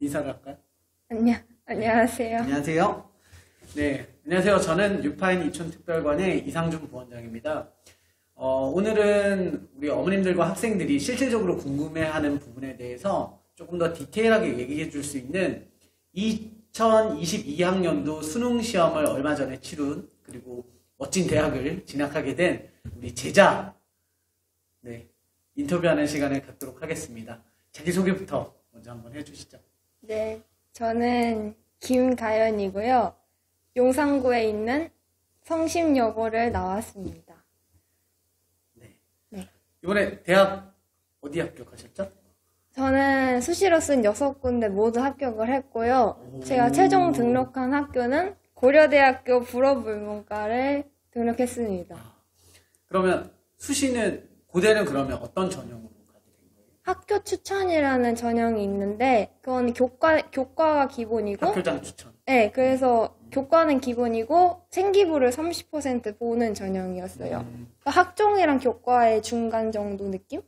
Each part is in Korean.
인사를 할까요? 안녕하세요. 안녕하세요. 네, 안녕하세요. 저는 뉴파인 이촌특별관의 이상준 부원장입니다. 오늘은 우리 어머님들과 학생들이 실질적으로 궁금해하는 부분에 대해서 조금 더 디테일하게 얘기해 줄 수 있는 2022학년도 수능 시험을 얼마 전에 치룬 그리고 멋진 대학을 진학하게 된 우리 제자 인터뷰하는 시간을 갖도록 하겠습니다. 자기소개부터 먼저 한번 해주시죠. 네, 저는 김가연이고요. 용산구에 있는 성심여고를 나왔습니다. 네. 이번에 대학 어디 합격하셨죠? 저는 수시로 쓴 6군데 모두 합격을 했고요. 제가 최종 등록한 학교는 고려대학교 불어불문과를 등록했습니다. 그러면 수시는 고대는 그러면 어떤 전형으로 가게 된 거예요? 학교 추천이라는 전형이 있는데 그건 교과가 기본이고 학교장 추천. 네, 그래서 교과는 기본이고 생기부를 30% 보는 전형이었어요. 그러니까 학종이랑 교과의 중간 정도 느낌?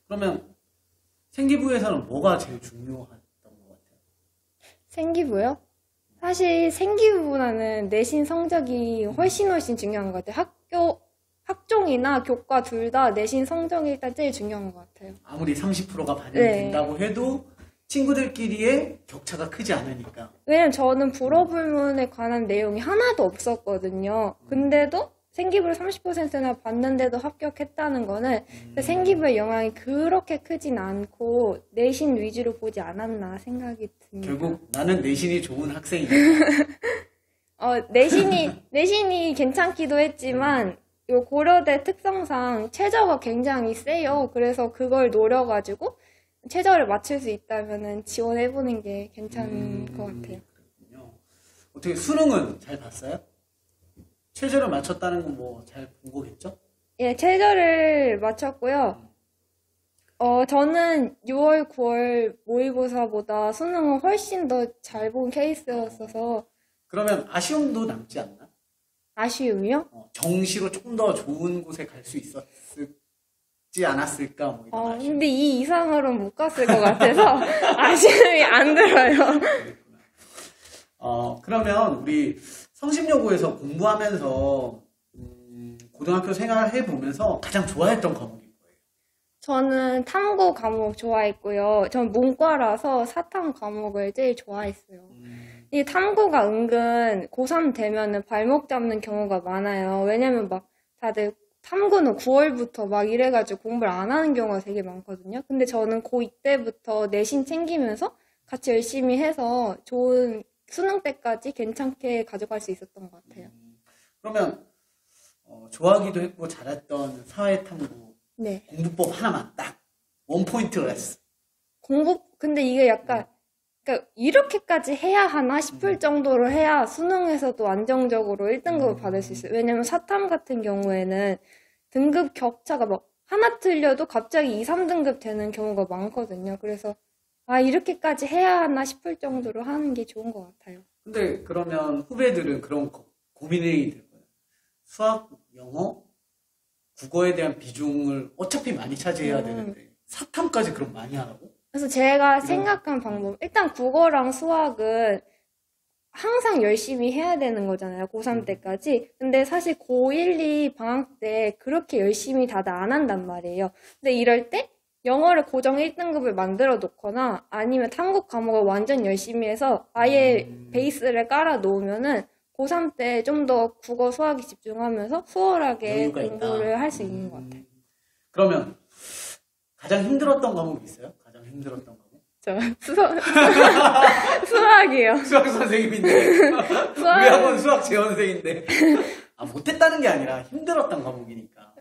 그러면 생기부에서는 뭐가 제일 중요했던 것 같아요? 생기부요? 사실 생기부보다는 내신 성적이 훨씬 중요한 것 같아요. 학종이나 교과 둘 다 내신 성적이 일단 제일 중요한 것 같아요. 아무리 30%가 반영된다고 해도 친구들끼리의 격차가 크지 않으니까. 왜냐면 저는 불어불문에 관한 내용이 하나도 없었거든요. 근데도 생기부를 30%나 봤는데도 합격했다는 거는 생기부의 영향이 그렇게 크진 않고 내신 위주로 보지 않았나 생각이 듭니다. 결국 나는 내신이 좋은 학생이다. 내신이 괜찮기도 했지만 요 고려대 특성상 최저가 굉장히 세요. 그래서 그걸 노려가지고 최저를 맞출 수 있다면 지원해보는 게 괜찮은 것 같아요. 그렇군요. 어떻게 수능은 잘 봤어요? 최저를 맞췄다는 건 뭐 잘 본 거겠죠? 예, 최저를 맞췄고요. 저는 6월, 9월 모의고사보다 수능을 훨씬 더 잘 본 케이스였어서. 그러면 아쉬움도 남지 않나? 아쉬움이요? 정시로 조금 더 좋은 곳에 갈 수 있었지 않았을까? 뭐 이런 아쉬움. 근데 이 이상으로는 못 갔을 것 같아서 아쉬움이 안 들어요. 그러면 우리 성심여고에서 공부하면서 고등학교 생활 해보면서 가장 좋아했던 과목이 뭐예요? 저는 탐구 과목 좋아했고요. 전 문과라서 사탐 과목을 제일 좋아했어요. 이 탐구가 은근 고3 되면은 발목 잡는 경우가 많아요. 왜냐면 막 다들 탐구는 9월부터 막 이래가지고 공부를 안 하는 경우가 되게 많거든요. 근데 저는 고2 때부터 내신 챙기면서 같이 열심히 해서 좋은 수능 때까지 괜찮게 가져갈 수 있었던 것 같아요. 그러면 좋아하기도 했고 잘했던 사회탐구 네. 공부법 하나만 딱 원포인트 레슨. 근데 이게 약간 그러니까 이렇게까지 해야 하나 싶을 정도로 해야 수능에서도 안정적으로 1등급을 받을 수 있어요. 왜냐면 사탐 같은 경우에는 등급 격차가 막 하나 틀려도 갑자기 2, 3등급 되는 경우가 많거든요. 그래서 이렇게까지 해야 하나 싶을 정도로 하는 게 좋은 것 같아요. 근데 그러면 후배들은 그런 고민이 될 거예요. 수학, 영어, 국어에 대한 비중을 어차피 많이 차지해야 되는데 사탐까지 그럼 많이 하라고? 그래서 제가 생각한 방법, 일단 국어랑 수학은 항상 열심히 해야 되는 거잖아요. 고3 때까지. 근데 사실 고1, 2 방학 때 그렇게 열심히 다들 안 한단 말이에요. 근데 이럴 때 영어를 고정 1등급을 만들어 놓거나 아니면 탐구 과목을 완전 열심히 해서 아예 베이스를 깔아 놓으면은 고3 때 좀 더 국어, 수학에 집중하면서 수월하게 공부를 할 수 있는 것 같아요. 그러면 가장 힘들었던 과목이 있어요? 가장 힘들었던 과목? 저 수학이요. 수학 선생님인데 우리 학원 수학 재원생인데 못했다는 게 아니라 힘들었던 과목이니까.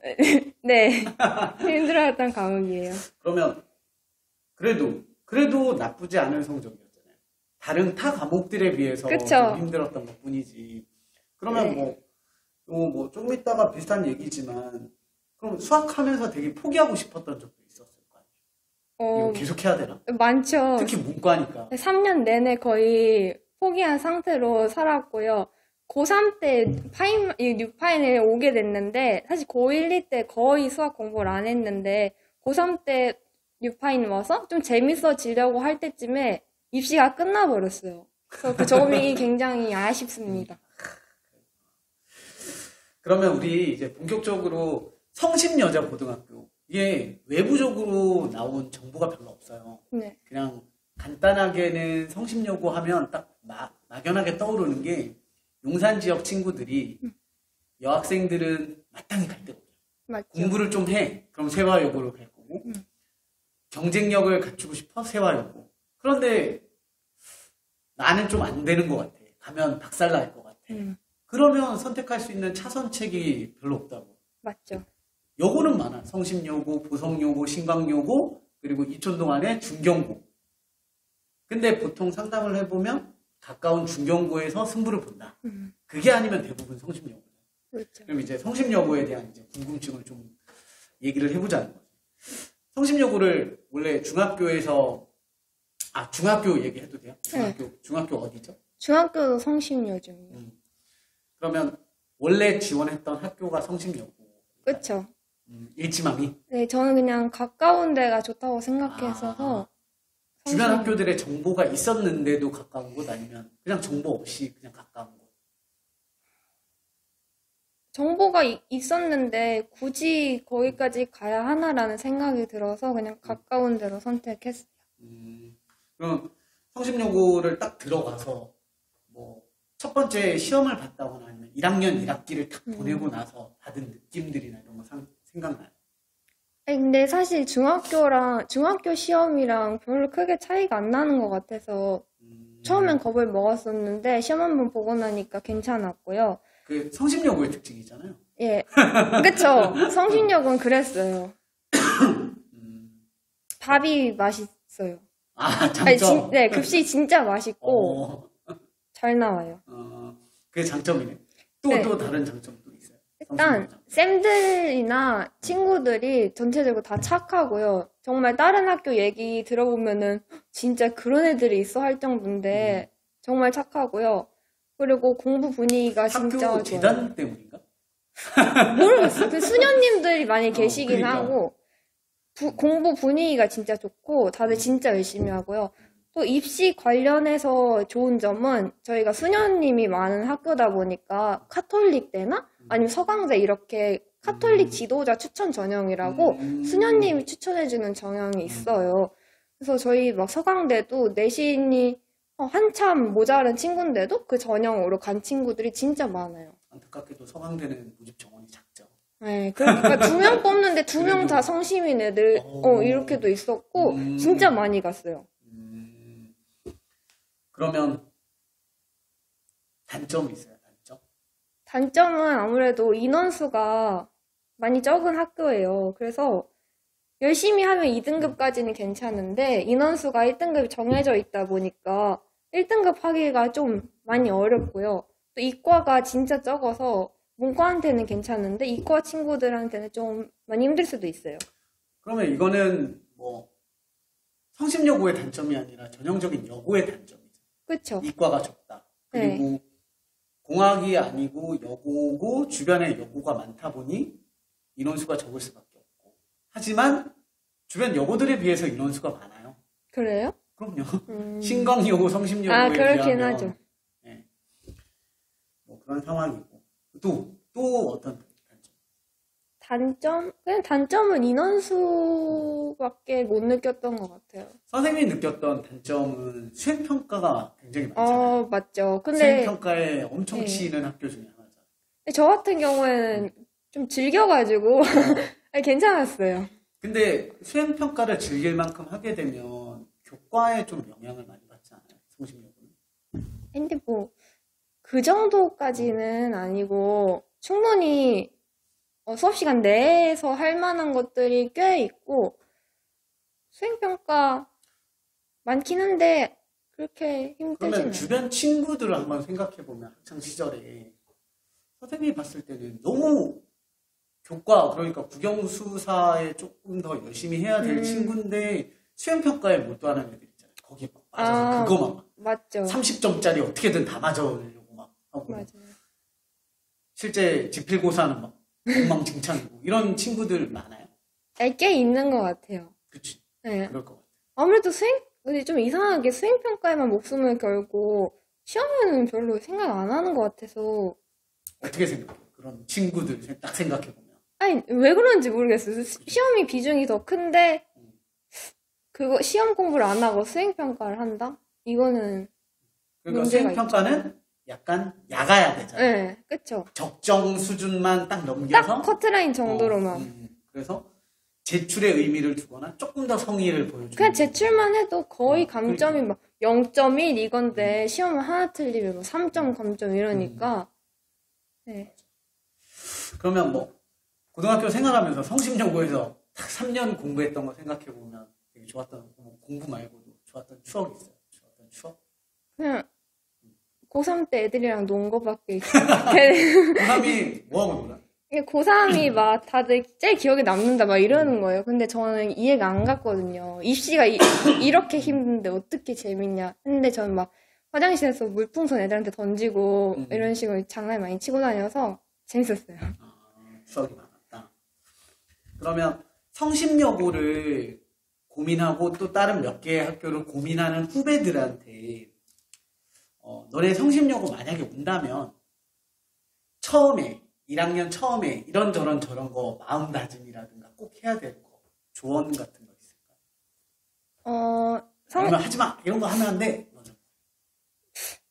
네, 힘들었던 과목이에요. 그러면 그래도 나쁘지 않은 성적이었잖아요. 다른 타 과목들에 비해서 좀 힘들었던 것뿐이지. 그러면 뭐 조금 이따가 비슷한 얘기지만 그럼 수학하면서 되게 포기하고 싶었던 적도 있었을 거 아니에요? 이거 계속 해야 되나? 많죠. 특히 문과니까. 3년 내내 거의 포기한 상태로 살았고요. 고3 때 뉴파인에 오게 됐는데 사실 고1, 2 때 거의 수학 공부를 안 했는데 고3 때 뉴파인 와서 좀 재밌어지려고 할 때쯤에 입시가 끝나버렸어요. 그래서 그 점이 굉장히 아쉽습니다. 그러면 우리 이제 본격적으로 성심여자고등학교, 이게 외부적으로 나온 정보가 별로 없어요. 네. 그냥 간단하게는 성심여고 하면 딱 막연하게 떠오르는 게 용산 지역 친구들이 여학생들은 마땅히 갈 데가 없어요. 맞죠. 공부를 좀 해. 그럼 세화여고를 갈 거고 경쟁력을 갖추고 싶어? 세화여고. 그런데 나는 좀 안 되는 것 같아. 가면 박살날 것 같아. 그러면 선택할 수 있는 차선책이 별로 없다고. 맞죠. 여고는 많아. 성심여고, 보성여고, 신광여고, 그리고 이촌동 안에 중경고. 근데 보통 상담을 해보면 가까운 중경고에서 승부를 본다. 그게 아니면 대부분 성심여고. 그렇죠. 그럼 이제 성심여고에 대한 이제 궁금증을 좀 얘기를 해보자는 거죠. 성심여고를 원래 중학교에서, 중학교 얘기해도 돼요? 중학교 어디죠? 중학교도 성심여중이요. 그러면 원래 지원했던 학교가 성심여고. 그렇죠. 일지맘이? 네, 저는 그냥 가까운 데가 좋다고 생각했어서 주변 학교들의 정보가 있었는데도 가까운 곳 아니면 그냥 정보 없이 그냥 가까운 곳? 정보가 있었는데 굳이 거기까지 가야 하나라는 생각이 들어서 그냥 가까운 데로 선택했어요. 그럼 성심여고를 딱 들어가서 뭐 첫 번째 시험을 봤다거나 아니면 1학년 1학기를 딱 보내고 나서 받은 느낌들이나 이런 거 생각나요? 아니, 근데 사실 중학교 시험이랑 별로 크게 차이가 안 나는 것 같아서 처음엔 겁을 먹었었는데 시험 한번 보고 나니까 괜찮았고요. 그 성심여고의 특징이잖아요. 예, 그쵸. 성심여고는 그랬어요. 밥이 맛있어요. 장점. 네, 급식 진짜 맛있고 잘 나와요. 그게 장점이네. 네. 또 다른 장점도 있어요. 일단 쌤들이나 친구들이 전체적으로 다 착하고요. 정말 다른 학교 얘기 들어보면은 진짜 그런 애들이 있어 할 정도인데 정말 착하고요. 그리고 공부 분위기가 진짜 좋아요. 학교 재단 때문인가? 모르겠어요. 그 수녀님들이 많이 계시긴 그러니까. 하고 공부 분위기가 진짜 좋고 다들 진짜 열심히 하고요. 또 입시 관련해서 좋은 점은 저희가 수녀님이 많은 학교다 보니까 카톨릭대나 아니면 서강대 이렇게 카톨릭 지도자 추천 전형이라고 수녀님이 추천해주는 전형이 있어요. 그래서 저희 막 서강대도 내신이 한참 모자란 친구인데도 그 전형으로 간 친구들이 진짜 많아요. 안타깝게도 서강대는 모집 정원이 작죠. 네, 그러니까 2명 뽑는데 2명 다 성심인 애들 이렇게도 있었고 진짜 많이 갔어요. 그러면 단점이 있어요, 단점? 단점은 아무래도 인원수가 많이 적은 학교예요. 그래서 열심히 하면 2등급까지는 괜찮은데 인원수가 1등급이 정해져 있다 보니까 1등급 하기가 좀 많이 어렵고요. 또 이과가 진짜 적어서 문과한테는 괜찮은데 이과 친구들한테는 좀 많이 힘들 수도 있어요. 그러면 이거는 뭐 성심여고의 단점이 아니라 전형적인 여고의 단점이죠. 그렇죠. 이과가 적다. 그리고 공학이 아니고 여고고 주변에 여고가 많다 보니 인원수가 적을 수밖에 없고. 하지만 주변 여고들에 비해서 인원수가 많아요. 그래요? 그럼요. 신광여고, 성심여고에 그렇긴 비하면 하죠. 네. 뭐 그런 상황이고. 또 어떤 단점? 그냥 단점은 인원수밖에 못 느꼈던 것 같아요. 선생님이 느꼈던 단점은 수행평가가 굉장히 많잖아요. 맞죠. 근데 수행평가에 엄청 치이는 학교 중에 하나죠. 저 같은 경우에는 좀 즐겨가지고 괜찮았어요. 근데 수행평가를 즐길 만큼 하게 되면 교과에 좀 영향을 많이 받지 않아요? 성심여고는? 근데 뭐 그 정도까지는 아니고 충분히 수업 시간 내에서 할 만한 것들이 꽤 있고 수행평가 많긴 한데 그렇게 힘들진 그러면 않아요. 주변 친구들을 한번 생각해보면 학창 시절에 선생님이 봤을 때는 너무 교과, 그러니까 국영수사에 조금 더 열심히 해야 될 친구인데 수행평가에 몰두하는 애들 있잖아요. 거기에 막 맞아서 그거 막 맞죠. 30점짜리 어떻게든 다 맞아오려고 막 하고 맞아요. 실제 지필고사는 막 엉망진창이고 이런 친구들 많아요? 꽤 있는 것 같아요. 그치? 네. 그럴 것 같아요. 아무래도 좀 이상하게 수행평가에만 목숨을 걸고 시험에는 별로 생각 안 하는 것 같아서. 어떻게 생각해요? 그런 친구들 딱 생각해보면. 아니, 왜 그런지 모르겠어요. 시험이 비중이 더 큰데, 그거 시험 공부를 안 하고 수행평가를 한다? 이거는. 그러니까 수행평가는 약간 야가야 되잖아요. 네, 그쵸. 적정 수준만 딱 넘겨서. 딱 커트라인 정도로만. 그래서 제출의 의미를 두거나 조금 더 성의를 보여주는. 그냥 제출만 해도 거의 감점이 막 0.1 이건데 시험을 하나 틀리면 뭐 3점 감점 이러니까. 네. 그러면 뭐 고등학교 생활하면서 성심여고에서 딱 3년 공부했던 거 생각해보면 되게 좋았던, 공부 말고도 좋았던 추억이 있어요. 좋았던 추억? 그냥 고3 때 애들이랑 논 거밖에. 고3이 뭐하고 놀아? 고3이 막 다들 제일 기억에 남는다 막 이러는 거예요. 근데 저는 이해가 안 갔거든요. 입시가 이렇게 힘든데 어떻게 재밌냐. 근데 저는 막 화장실에서 물풍선 애들한테 던지고 이런 식으로 장난 많이 치고 다녀서 재밌었어요. 추억이 많았다. 그러면 성심여고를 고민하고 또 다른 몇 개의 학교를 고민하는 후배들한테 너네 성심여고 만약에 온다면 처음에 1학년 처음에 이런저런 저런 거 마음다짐이라든가 꼭 해야 될 거 조언 같은 거 있을까요? 아니면 하지마 이런 거 하면 안 돼.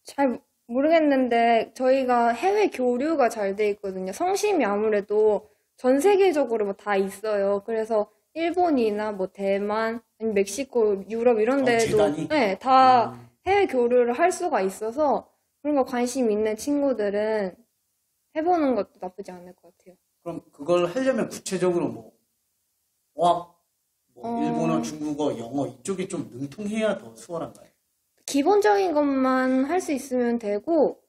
잘 모르겠는데 저희가 해외 교류가 잘 돼 있거든요. 성심이 아무래도 전 세계적으로 뭐 다 있어요. 그래서 일본이나 뭐 대만, 멕시코, 유럽 이런 데도 네, 다 해외 교류를 할 수가 있어서 그런 거 관심 있는 친구들은 해보는 것도 나쁘지 않을 것 같아요. 그럼 그걸 하려면 구체적으로 뭐 어학, 일본어, 중국어, 영어 이쪽이 좀 능통해야 더 수월한가요? 기본적인 것만 할 수 있으면 되고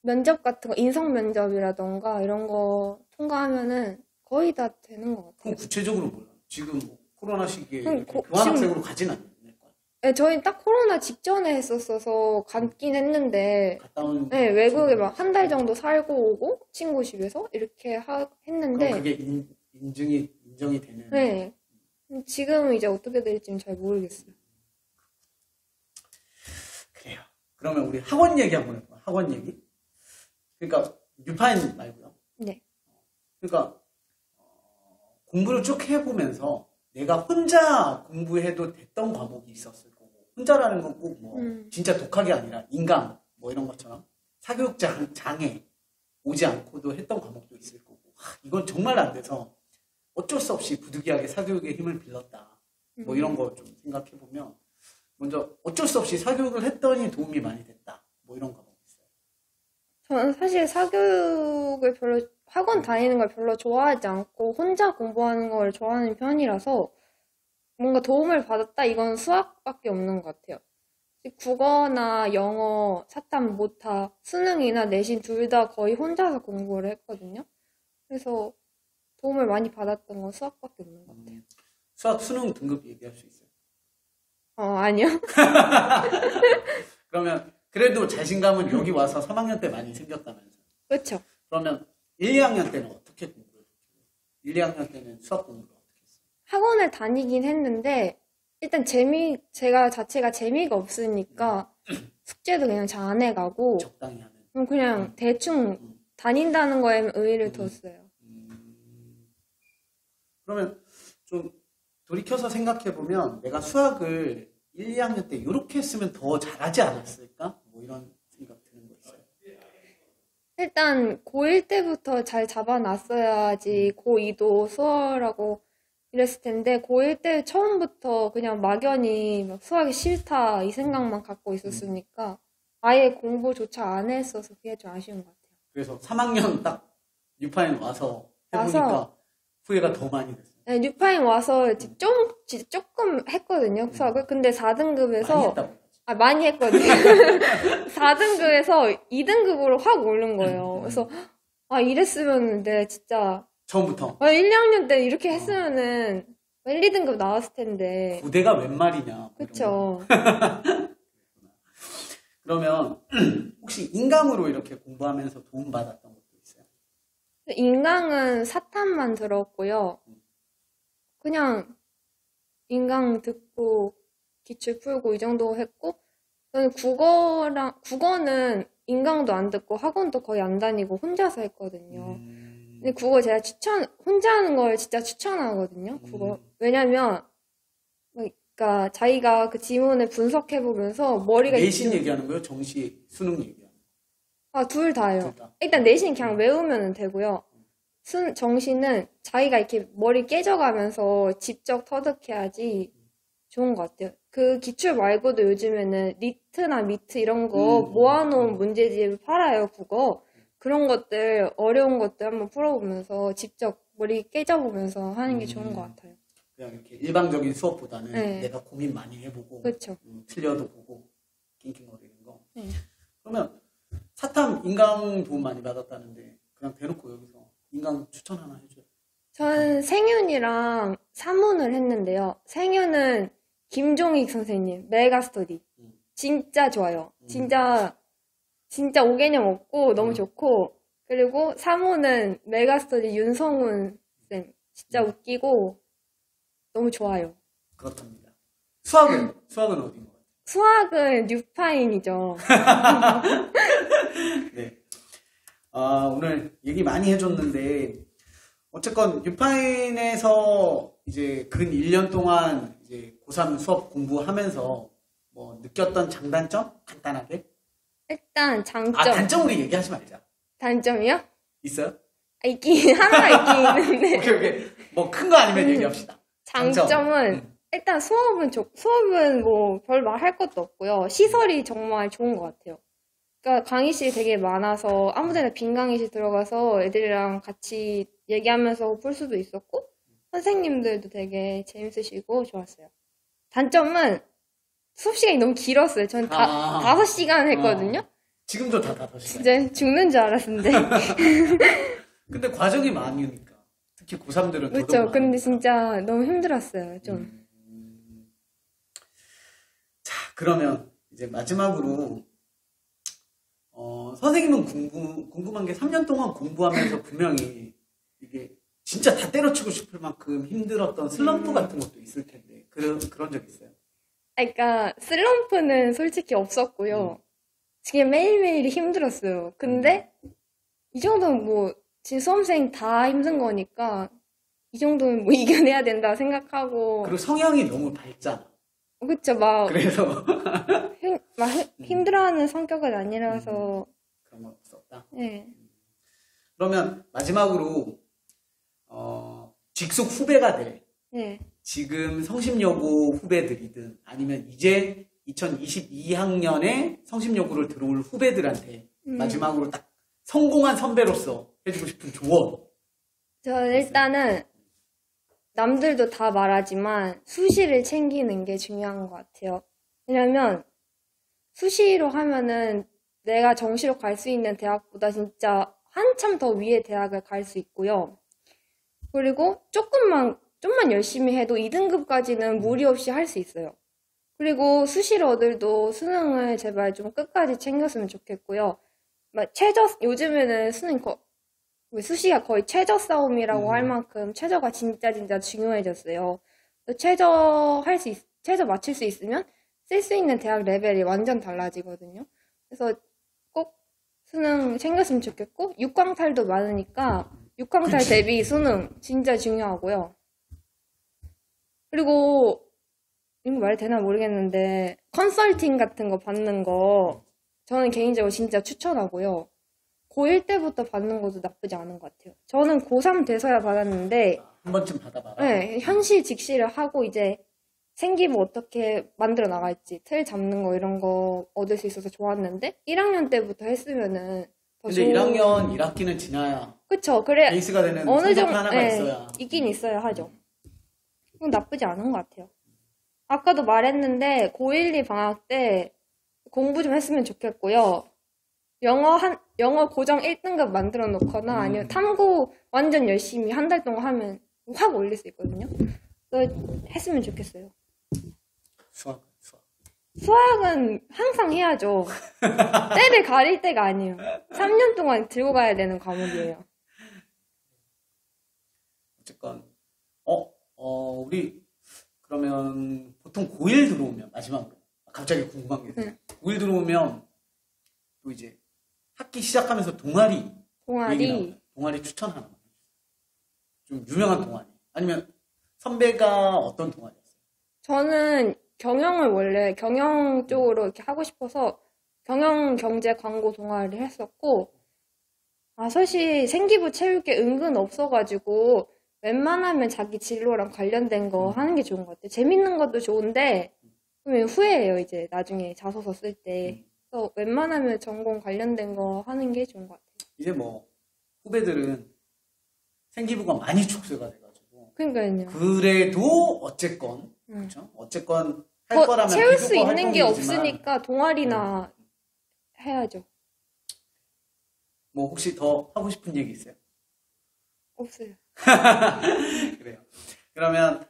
면접 같은 거, 인성 면접이라던가 이런 거 통과하면은 거의 다 되는 것 같아요. 그럼 구체적으로 몰라. 지금 뭐 코로나 시기에 교환학생으로 가진 않을 거예요. 네, 저희는 딱 코로나 직전에 했었어서 갔긴 했는데 네, 외국에 막 한 달 정도 살고 오고 친구 집에서 이렇게 했는데 그럼 그게 인정이 되는. 네. 지금은 이제 어떻게 될지는 잘 모르겠어요. 그래요. 그러면 우리 학원 얘기 한번 해볼까요? 학원 얘기. 그러니까 뉴파인 말고요. 네. 그러니까 공부를 쭉 해보면서 내가 혼자 공부해도 됐던 과목이 있었을 거고 혼자라는 건 꼭 뭐 진짜 독학이 아니라 인강 뭐 이런 것처럼 사교육 장애 오지 않고도 했던 과목도 있을 거고 이건 정말 안 돼서 어쩔 수 없이 부득이하게 사교육의 힘을 빌렸다. 뭐 이런 거 좀 생각해보면 먼저 어쩔 수 없이 사교육을 했더니 도움이 많이 됐다. 뭐 이런 과목이 있어요. 저는 사실 사교육을 별로 학원 다니는 걸 별로 좋아하지 않고 혼자 공부하는 걸 좋아하는 편이라서 뭔가 도움을 받았다 이건 수학밖에 없는 것 같아요. 국어나 영어, 사탐, 모타, 수능이나 내신 둘 다 거의 혼자서 공부를 했거든요. 그래서 도움을 많이 받았던 건 수학밖에 없는 것 같아요. 수학 수능 등급 얘기할 수 있어요? 아니요. 그러면 그래도 자신감은 여기 와서 3학년 때 많이 생겼다면서요? 그렇죠. 그러면 1, 2학년 때는 어떻게 공부를 했어요? 1, 2학년 때는 수학 공부를 어떻게 했어요? 학원을 다니긴 했는데 일단 제가 자체가 재미가 없으니까 숙제도 그냥 잘 안 해가고 적당히 하는. 그냥 대충 다닌다는 거에 의의를 뒀어요. 그러면 좀 돌이켜서 생각해보면 내가 수학을 1, 2학년 때 이렇게 했으면 더 잘하지 않았을까? 뭐 이런 생각 드는 거 있어요. 일단 고1 때부터 잘 잡아놨어야지 고2도 수월하고 이랬을 텐데 고1 때 처음부터 그냥 막연히 막 수학이 싫다 이 생각만 갖고 있었으니까 아예 공부조차 안 했어서 그게 좀 아쉬운 것 같아요. 그래서 3학년 딱 뉴파인 와서 해보니까 후회가 더 많이 됐어요. 네, 뉴파인 와서 조금 했거든요, 수학을. 근데 4등급에서. 많이 했다고. 많이 했거든요. 4등급에서 2등급으로 확 오른 거예요. 그래서, 이랬으면 내가 진짜. 처음부터. 1, 2학년 때 이렇게 했으면은 1, 2등급 나왔을 텐데. 고대가 웬 말이냐. 그쵸. 그러면 혹시 인강으로 이렇게 공부하면서 도움받았던 것도 있어요? 인강은 사탐만 들었고요. 그냥 인강 듣고 기출 풀고 이 정도 했고, 저는 국어는 인강도 안 듣고 학원도 거의 안 다니고 혼자서 했거든요. 근데 국어 제가 혼자 하는 걸 진짜 추천하거든요. 국어. 왜냐면, 그러니까 자기가 그 지문을 분석해보면서 머리가 내신 얘기하는 거예요? 정시, 수능 얘기하는 거예요? 둘 다요. 둘 다. 일단 내신 그냥 외우면 되고요. 정시는 자기가 이렇게 머리 깨져가면서 직접 터득해야지 좋은 것 같아요. 그 기출 말고도 요즘에는 리트나 미트 이런 거 모아놓은 문제집을 팔아요, 국어. 그런 것들, 어려운 것들 한번 풀어보면서 직접 머리 깨져보면서 하는 게 좋은 것 같아요. 그냥 이렇게 일방적인 수업보다는 네. 내가 고민 많이 해보고, 그렇죠. 틀려도 보고, 낑낑거리는 거. 네. 그러면 사탐 인강 도움 많이 받았다는데 그냥 대놓고 여기서 인강 추천 하나 해줘요. 저는 생윤이랑 사문을 했는데요. 생윤은 김종익 선생님, 메가스터디. 진짜 좋아요. 진짜 5개념 없고 너무 좋고, 그리고 사문은 메가스터디 윤성훈 쌤. 진짜 웃기고 너무 좋아요. 그렇답니다. 수학은 어디인 것 같아요? 수학은 뉴파인이죠. 네. 오늘 얘기 많이 해줬는데, 어쨌건 뉴파인에서 이제 근 1년 동안 이제 고3 수업 공부하면서 뭐 느꼈던 장단점? 간단하게? 일단 장점. 단점 우리 얘기하지 말자. 단점이요? 있어요? 하나 있긴 있는데. 오케이. 뭐 큰 거 아니면 얘기합시다. 장점은 일단 수업은 뭐 별 말할 것도 없고요. 시설이 정말 좋은 것 같아요. 그러니까 강의실이 되게 많아서 아무데나 빈 강의실 들어가서 애들이랑 같이 얘기하면서 풀 수도 있었고, 선생님들도 되게 재밌으시고 좋았어요. 단점은 수업 시간이 너무 길었어요. 전 5시간 했거든요. 지금도 다 5시간. 진짜 죽는 줄 알았는데. 근데 과정이 많으니까. 특히 고3들은 그렇죠. 근데 진짜 너무 힘들었어요. 좀. 자, 그러면 이제 마지막으로 선생님은 궁금한 게 3년 동안 공부하면서 분명히 이게 진짜 다 때려치고 싶을 만큼 힘들었던 슬럼프 같은 것도 있을 텐데 그런 적 있어요? 그러니까 슬럼프는 솔직히 없었고요. 지금 매일매일이 힘들었어요. 근데 이 정도는 뭐 지금 수험생 다 힘든 거니까 이 정도는 뭐 이겨내야 된다 생각하고. 그리고 성향이 너무 밝잖아. 그쵸, 그래서 힘들어하는 성격은 아니라서. 그런 건 없었다. 네. 그러면 마지막으로 직속 후배가 될 네. 지금 성심여고 후배들이든 아니면 이제 2022학년에 성심여고를 들어올 후배들한테 마지막으로 딱 성공한 선배로서 해주고 싶은 조언. 저는 일단은 남들도 다 말하지만 수시를 챙기는 게 중요한 것 같아요. 왜냐면 수시로 하면은 내가 정시로 갈 수 있는 대학보다 진짜 한참 더 위의 대학을 갈 수 있고요. 그리고 좀만 열심히 해도 2등급까지는 무리 없이 할 수 있어요. 그리고 수시러들도 수능을 제발 좀 끝까지 챙겼으면 좋겠고요. 요즘에는 수시가 거의 최저 싸움이라고 할 만큼 최저가 진짜 중요해졌어요. 최저 맞출 수 있으면 쓸 수 있는 대학 레벨이 완전 달라지거든요. 그래서 꼭 수능 챙겼으면 좋겠고, 육광탈도 많으니까 육광탈 대비 수능 진짜 중요하고요. 그리고 이거 말 되나 모르겠는데 컨설팅 같은 거 받는 거 저는 개인적으로 진짜 추천하고요. 고1 때부터 받는 것도 나쁘지 않은 것 같아요. 저는 고3 돼서야 받았는데 한 번쯤 받아봐라. 네, 현실 직시를 하고 이제 생기부 어떻게 만들어 나갈지 틀 잡는 거 이런 거 얻을 수 있어서 좋았는데 1학년 때부터 했으면은 더 근데 1학년 1학기는 지나야 그쵸. 그래 베이스가 되는 어느 정도 하나가 있어야 있긴 있어야 하죠. 그건 나쁘지 않은 것 같아요. 아까도 말했는데 고1, 2 방학 때 공부 좀 했으면 좋겠고요. 영어 고정 1등급 만들어 놓거나 아니면 탐구 완전 열심히 한 달 동안 하면 확 올릴 수 있거든요. 그래서 했으면 좋겠어요. 수학은 항상 해야죠. 때를 가릴 때가 아니에요. 3년 동안 들고 가야 되는 과목이에요. 어쨌건 우리 그러면 보통 고1 들어오면 마지막으로 갑자기 궁금한 게 있어요. 고1 들어오면 또 이제 학기 시작하면서 동아리 추천하는 거예요. 좀 유명한 동아리. 아니면 선배가 어떤 동아리였어요? 저는 경영을 원래 경영 쪽으로 이렇게 하고 싶어서 경영 경제 광고 동아리를 했었고, 사실 생기부 채울 게 은근 없어가지고 웬만하면 자기 진로랑 관련된 거 하는 게 좋은 것 같아요. 재밌는 것도 좋은데 그러면 후회해요, 이제 나중에 자소서 쓸 때. 그래서 웬만하면 전공 관련된 거 하는 게 좋은 것 같아요. 이제 뭐 후배들은 생기부가 많이 축소가 돼가지고. 그러니까요. 그래도 어쨌건 그렇죠? 어쨌건 할 거라면 채울 수 있는 게 없으니까 동아리나 해야죠. 뭐 혹시 더 하고 싶은 얘기 있어요? 없어요. 그래요. 그러면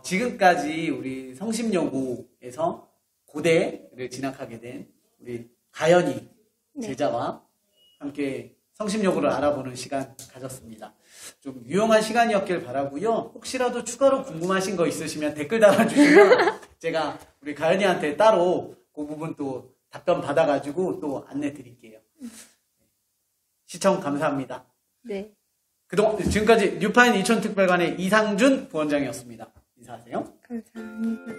지금까지 우리 성심여고에서 고대를 진학하게 된 우리 가연이 제자와 함께 성심여고를 알아보는 시간 가졌습니다. 좀 유용한 시간이었길 바라고요. 혹시라도 추가로 궁금하신 거 있으시면 댓글 달아주시면 제가 우리 가연이한테 따로 그 부분 또 답변 받아가지고 또 안내 드릴게요. 시청 감사합니다. 네. 그동안 지금까지 뉴파인 이촌 특별관의 이상준 부원장이었습니다. 인사하세요. 감사합니다.